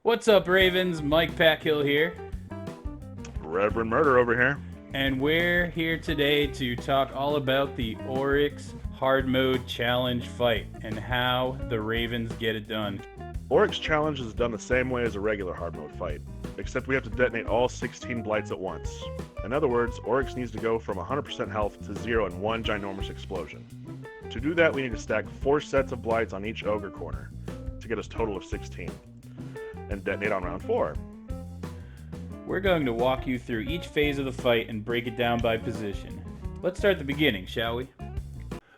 What's up, Ravens? Mike Packhill here. Reverend Murder over here. And we're here today to talk all about the Oryx Hard Mode Challenge fight and how the Ravens get it done. Oryx Challenge is done the same way as a regular hard mode fight, except we have to detonate all 16 blights at once. In other words, Oryx needs to go from 100% health to 0 in one ginormous explosion. To do that, we need to stack 4 sets of blights on each Ogre corner to get us a total of 16, and detonate on round 4. We're going to walk you through each phase of the fight and break it down by position. Let's start at the beginning, shall we?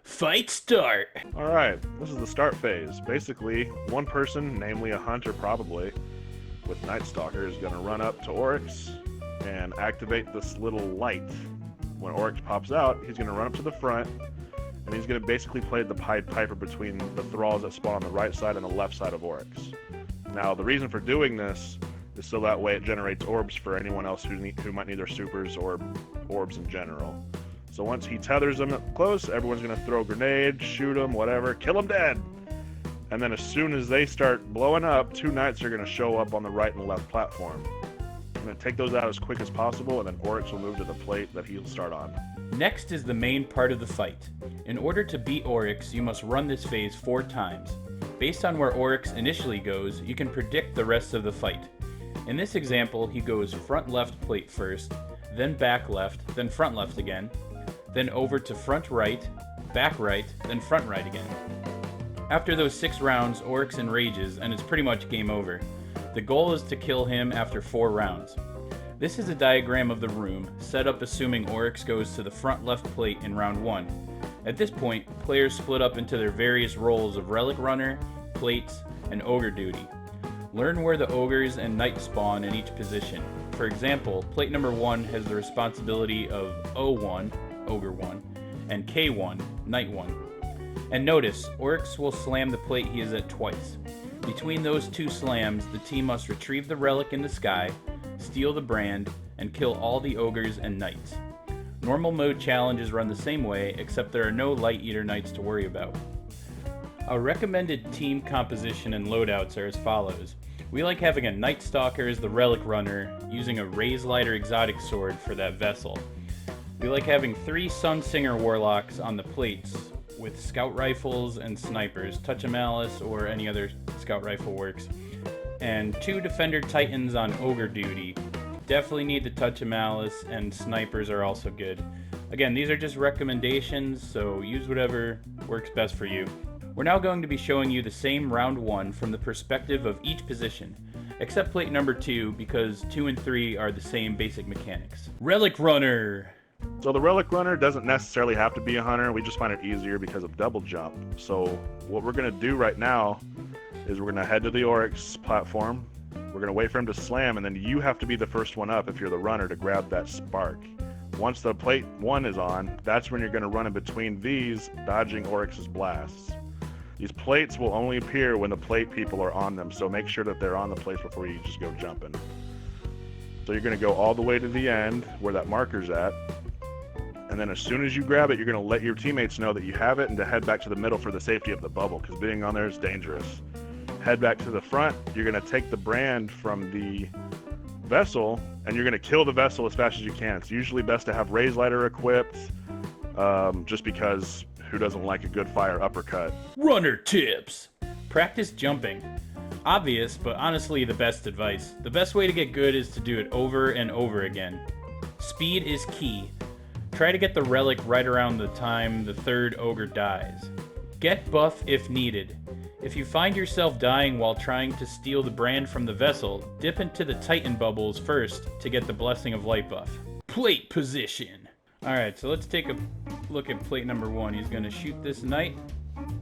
Fight start! Alright, this is the start phase. Basically, one person, namely a hunter probably, with Night Stalker, is going to run up to Oryx and activate this little light. When Oryx pops out, he's going to run up to the front, and he's going to basically play the Pied Piper between the thralls that spawn on the right side and the left side of Oryx. Now, the reason for doing this is so that way it generates orbs for anyone else who might need their supers or orbs in general. So once he tethers them up close, everyone's going to throw grenades, shoot them, whatever, kill them dead! And then as soon as they start blowing up, 2 knights are going to show up on the right and left platform. I'm going to take those out as quick as possible, and then Oryx will move to the plate that he'll start on. Next is the main part of the fight. In order to beat Oryx, you must run this phase 4 times. Based on where Oryx initially goes, you can predict the rest of the fight. In this example, he goes front left plate first, then back left, then front left again, then over to front right, back right, then front right again. After those 6 rounds, Oryx enrages and it's pretty much game over. The goal is to kill him after 4 rounds. This is a diagram of the room, set up assuming Oryx goes to the front left plate in round 1. At this point, players split up into their various roles of Relic Runner, Plates, and Ogre duty. Learn where the Ogres and Knights spawn in each position. For example, plate number 1 has the responsibility of O1, Ogre 1, and K1, Knight 1. And notice, Oryx will slam the plate he is at twice. Between those 2 slams, the team must retrieve the relic in the sky, steal the brand, and kill all the Ogres and Knights. Normal mode challenges run the same way, except there are no Light Eater Knights to worry about. Our recommended team composition and loadouts are as follows. We like having a Night Stalker as the Relic Runner, using a Raise Lighter exotic sword for that vessel. We like having 3 Sunsinger Warlocks on the plates, with Scout Rifles and Snipers, Touch-a-Malice or any other Scout Rifle works, and 2 Defender Titans on Ogre duty. Definitely need the Touch-a-Malice, and Snipers are also good. Again, these are just recommendations, so use whatever works best for you. We're now going to be showing you the same round 1 from the perspective of each position, except plate number 2 because 2 and 3 are the same basic mechanics. Relic Runner! So the Relic Runner doesn't necessarily have to be a hunter, we just find it easier because of double jump. So what we're going to do right now is we're going to head to the Oryx platform, we're going to wait for him to slam, and then you have to be the first one up if you're the runner to grab that spark. Once the plate 1 is on, that's when you're going to run in between these, dodging Oryx's blasts. These plates will only appear when the plate people are on them, so make sure that they're on the plates before you just go jumping. So you're going to go all the way to the end where that marker's at, and then as soon as you grab it, you're going to let your teammates know that you have it and to head back to the middle for the safety of the bubble, because being on there is dangerous. Head back to the front, you're going to take the brand from the vessel, and you're going to kill the vessel as fast as you can. It's usually best to have Raise Lighter equipped, just because who doesn't like a good fire uppercut? Runner tips! Practice jumping. Obvious, but honestly the best advice. The best way to get good is to do it over and over again. Speed is key. Try to get the relic right around the time the 3rd Ogre dies. Get buff if needed. If you find yourself dying while trying to steal the brand from the vessel, dip into the Titan bubbles first to get the Blessing of Light buff. Plate position! Alright, so let's take a look at plate number 1. He's going to shoot this knight,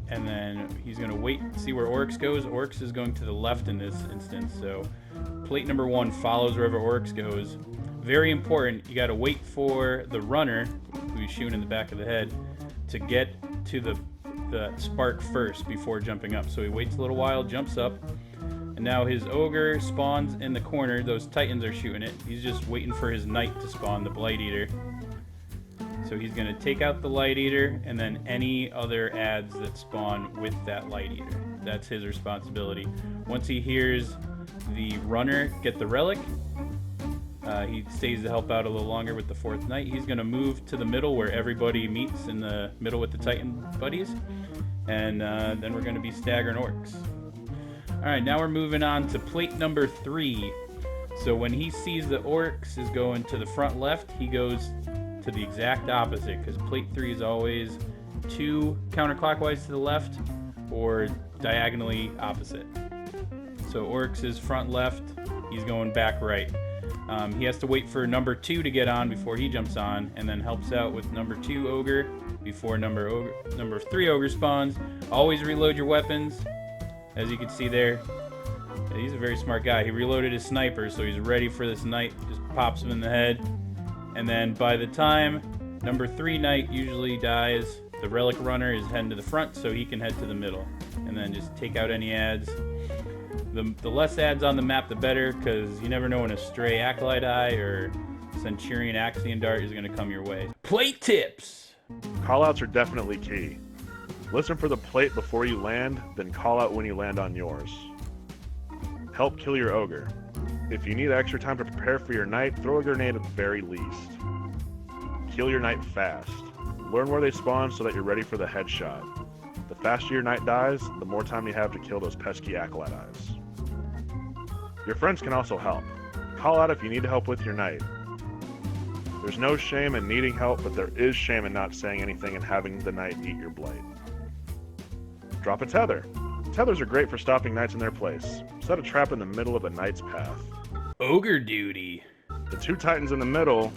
and then he's going to wait, see where Oryx goes. Oryx is going to the left in this instance, so plate number 1 follows wherever Oryx goes. Very important, you got to wait for the runner, who he's shooting in the back of the head, to get to the spark first before jumping up. So he waits a little while, jumps up, and now his Ogre spawns in the corner. Those Titans are shooting it. He's just waiting for his Knight to spawn, the Blight Eater. So he's going to take out the Light Eater, and then any other adds that spawn with that Light Eater. That's his responsibility. Once he hears the runner get the relic. He stays to help out a little longer with the 4th knight. He's going to move to the middle where everybody meets in the middle with the Titan buddies. And then we're going to be staggering orcs. Alright, now we're moving on to plate number 3. So when he sees the orcs is going to the front left, he goes to the exact opposite, because plate 3 is always 2 counterclockwise to the left or diagonally opposite. So Oryx is front left, he's going back right. He has to wait for number 2 to get on before he jumps on, and then helps out with number 2 Ogre before number 3 Ogre spawns. Always reload your weapons, as you can see there. He's a very smart guy. He reloaded his sniper, so he's ready for this knight. Just pops him in the head. And then by the time number 3 knight usually dies, the relic runner is heading to the front, so he can head to the middle. And then just take out any ads. The less ads on the map, the better, because you never know when a stray Acolyte Eye or Centurion Axion Dart is going to come your way. Plate tips! Callouts are definitely key. Listen for the plate before you land, then call out when you land on yours. Help kill your ogre. If you need extra time to prepare for your knight, throw a grenade at the very least. Kill your knight fast. Learn where they spawn so that you're ready for the headshot. The faster your knight dies, the more time you have to kill those pesky Acolyte Eyes. Your friends can also help. Call out if you need help with your knight. There's no shame in needing help, but there is shame in not saying anything and having the knight eat your blade. Drop a tether. Tethers are great for stopping knights in their place. Set a trap in the middle of a knight's path. Ogre duty. The 2 titans in the middle,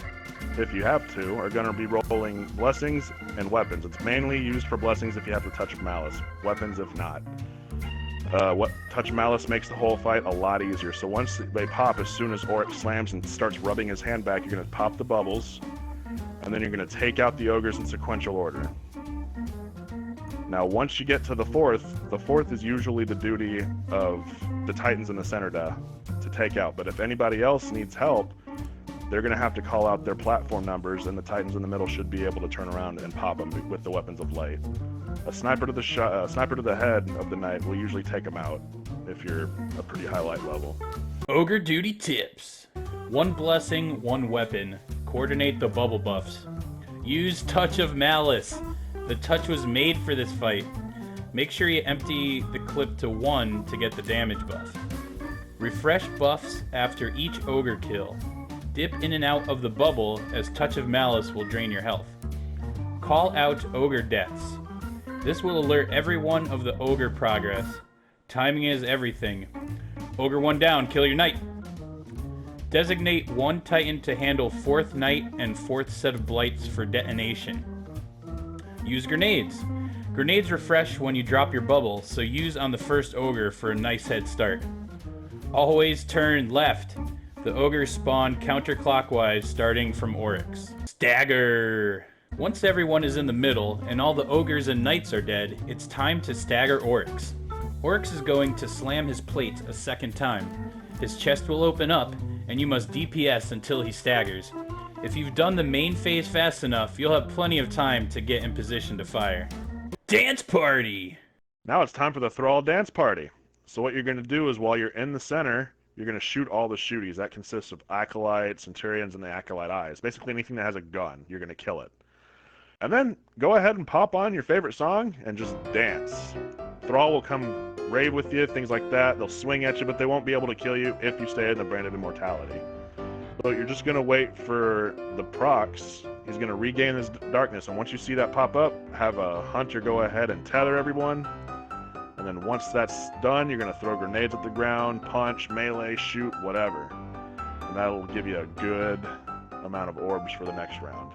if you have to, are going to be rolling blessings and weapons. It's mainly used for blessings if you have the Touch of Malice. Weapons if not. What Touch of Malice makes the whole fight a lot easier. So once they pop, as soon as Oryx slams and starts rubbing his hand back, you're going to pop the bubbles, and then you're going to take out the ogres in sequential order. Now, once you get to the 4th is usually the duty of the titans in the center to take out. But if anybody else needs help, they're going to have to call out their platform numbers, and the titans in the middle should be able to turn around and pop them with the weapons of light. A sniper to the head of the knight will usually take them out if you're a pretty high light level. Ogre duty tips. 1 blessing, 1 weapon. Coordinate the bubble buffs. Use Touch of Malice. The touch was made for this fight. Make sure you empty the clip to 1 to get the damage buff. Refresh buffs after each ogre kill. Dip in and out of the bubble, as Touch of Malice will drain your health. Call out ogre deaths. This will alert everyone of the ogre progress. Timing is everything. Ogre 1 down, kill your knight. Designate 1 titan to handle 4th knight and 4th set of blights for detonation. Use grenades. Grenades refresh when you drop your bubble, so use on the first ogre for a nice head start. Always turn left. The ogres spawn counterclockwise starting from Oryx. Stagger! Once everyone is in the middle and all the ogres and knights are dead, it's time to stagger Oryx. Oryx is going to slam his plate a 2nd time. His chest will open up, and you must DPS until he staggers. If you've done the main phase fast enough, you'll have plenty of time to get in position to fire. Dance party! Now it's time for the Thrall Dance Party. So what you're going to do is, while you're in the center, you're going to shoot all the shooties. That consists of Acolytes, Centurions, and the Acolyte Eyes. Basically anything that has a gun, you're going to kill it. And then go ahead and pop on your favorite song and just dance. Thrall will come rave with you, things like that. They'll swing at you, but they won't be able to kill you if you stay in the Brand of Immortality. So you're just going to wait for the procs. He's going to regain his darkness, and once you see that pop up, have a hunter go ahead and tether everyone. And then once that's done, you're going to throw grenades at the ground, punch, melee, shoot, whatever. And that'll give you a good amount of orbs for the next round.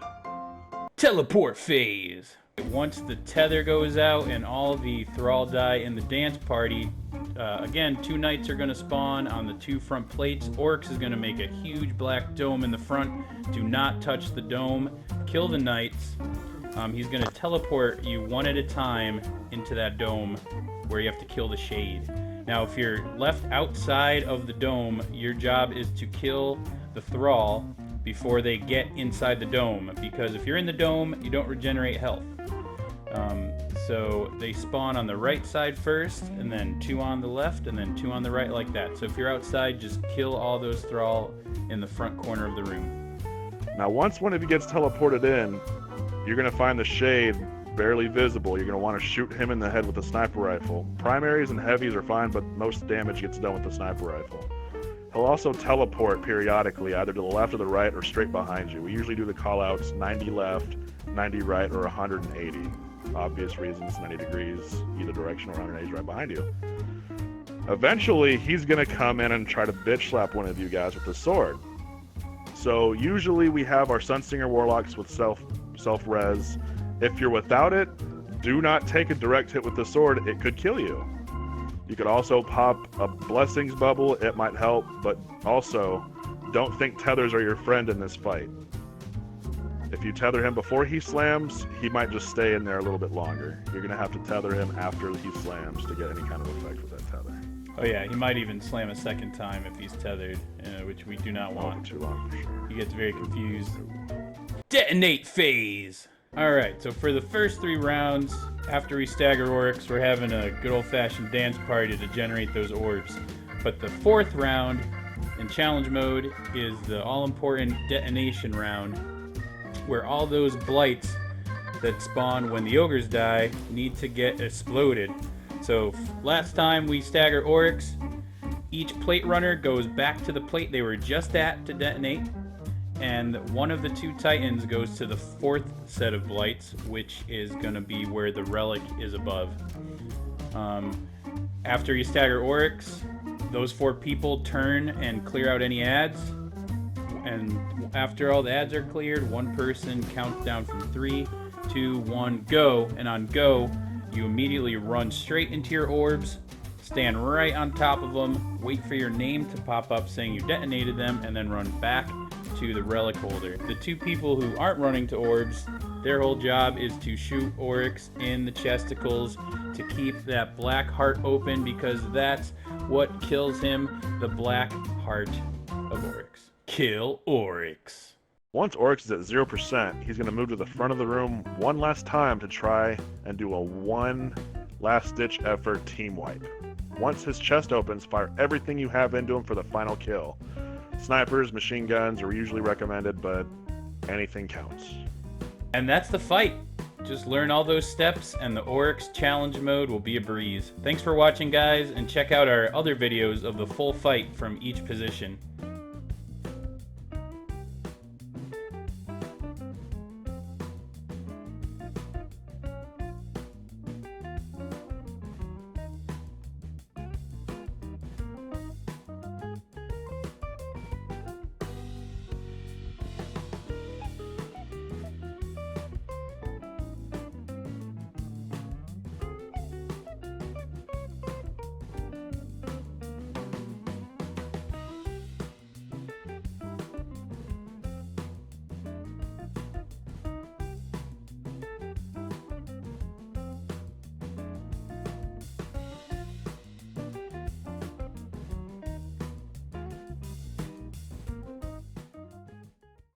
Teleport phase. Once the tether goes out and all the thrall die in the dance party, again, 2 knights are going to spawn on the 2 front plates. Oryx is going to make a huge black dome in the front. Do not touch the dome. Kill the knights. He's going to teleport you 1 at a time into that dome where you have to kill the shade. Now, if you're left outside of the dome, your job is to kill the thrall before they get inside the dome, because if you're in the dome, you don't regenerate health. So they spawn on the right side first, and then 2 on the left, and then 2 on the right, like that. So if you're outside, just kill all those thrall in the front corner of the room. Now, once one of you gets teleported in, you're going to find the shade barely visible. You're going to want to shoot him in the head with a sniper rifle. Primaries and heavies are fine, but most damage gets done with the sniper rifle. He'll also teleport periodically, either to the left or the right or straight behind you. We usually do the callouts 90 left, 90 right, or 180. Obvious reasons, 90 degrees either direction, or 180 right behind you. Eventually, he's going to come in and try to bitch slap one of you guys with a sword. So usually we have our Sunsinger Warlocks with self-res. If you're without it, do not take a direct hit with the sword. It could kill you. You could also pop a Blessings bubble. It might help, but also don't think tethers are your friend in this fight. If you tether him before he slams, he might just stay in there a little bit longer. You're going to have to tether him after he slams to get any kind of effect with that tether. Oh yeah, he might even slam a second time if he's tethered, which we do not want. Too long for sure. He gets very confused. Detonate Phase! Alright, so for the first 3 rounds, after we stagger Oryx, we're having a good old-fashioned dance party to generate those orbs. But the 4th round, in challenge mode, is the all-important detonation round, where all those blights that spawn when the ogres die need to get exploded. So last time we stagger Oryx, each plate runner goes back to the plate they were just at to detonate, and one of the 2 titans goes to the 4th set of blights, which is going to be where the relic is above. After you stagger Oryx, those 4 people turn and clear out any ads, and after all the ads are cleared, one person counts down from 3, 2, 1, go, and on go, you immediately run straight into your orbs, stand right on top of them, wait for your name to pop up saying you detonated them, and then run back to the relic holder. The 2 people who aren't running to orbs, their whole job is to shoot Oryx in the chesticles to keep that black heart open, because that's what kills him, the black heart of Oryx. Kill Oryx. Once Oryx is at 0%, he's going to move to the front of the room one last time to try and do a one last-ditch effort team wipe. Once his chest opens, fire everything you have into him for the final kill. Snipers, machine guns are usually recommended, but anything counts. And that's the fight. Just learn all those steps and the Oryx challenge mode will be a breeze. Thanks for watching, guys, and check out our other videos of the full fight from each position.